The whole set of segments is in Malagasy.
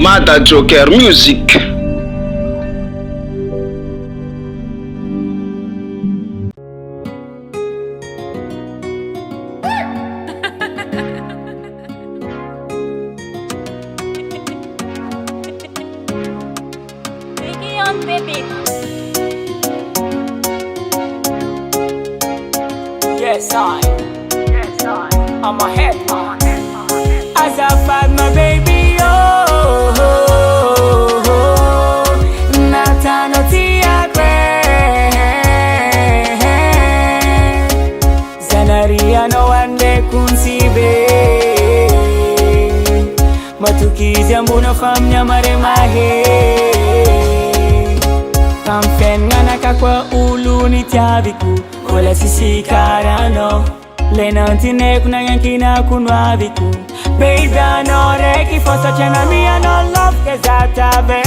Mada Joker Music. Yes, I'm a head man. As I find my baby, Natanotia Zanaria no one day kunsibe Matukizi ambuna famnya maremahe Kamfenga kakwa ulu ni tiaviku Wala sisi karano Lenantine kuna yankina kunwa viku Beida no reki fosa chena mia no love kezata be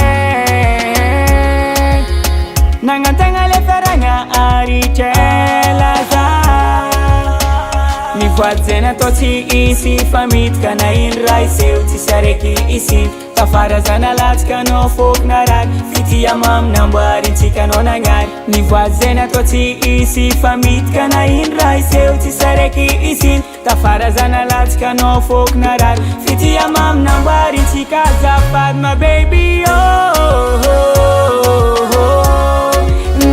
Nangantanga le feranga arichela za Nifuadzena toti isi famit kana in raise uti sareki isi Tafara zana latka no folk narak Fiti ya mam nambari tika no nangar Nifuadzena toti isi famit kana in raise uti sareki isi Tafara zana latka no folk narak Fiti ya mam nambari tika Zafad my baby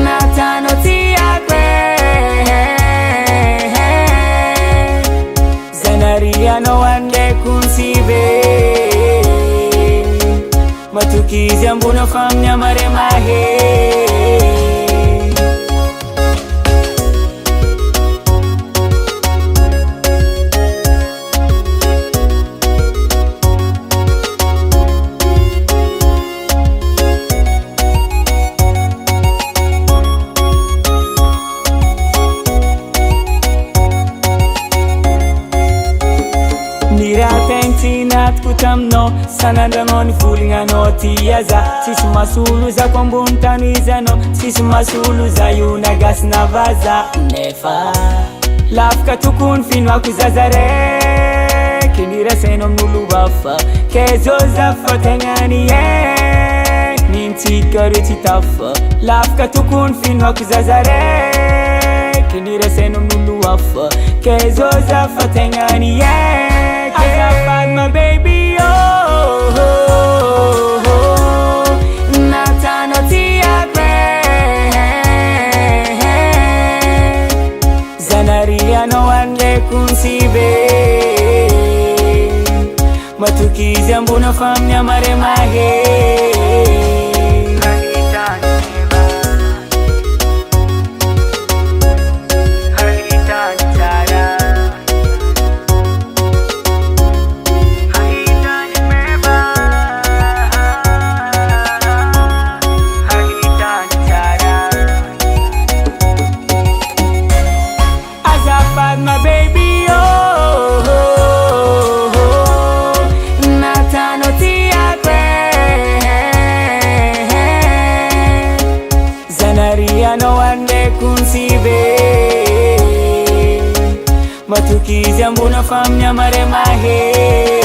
Natanotia Zanaria no one day kunsibe Matukizi ambuna famnya maremahe Nat kutamno sanandamoni fulinga no tiaza Sisi masulu za kombunta nuizano Sisi masulu za yuna gas na vaza Nefa Lafka tukun finwa kuzazare Kinira seno mnulu wafa Kezo zafa tengani Ninti kariti tafa Lafka tukun finwa kuzazare Kinira seno mnulu wafa Kezo zafa tengani my baby, Natanotia Zanaria no one day kunsibe Matukizi ambuna famnya maremahe my baby, Natanotia Zanaria no one day kunsibe Matukizi ambuna famnya maremahe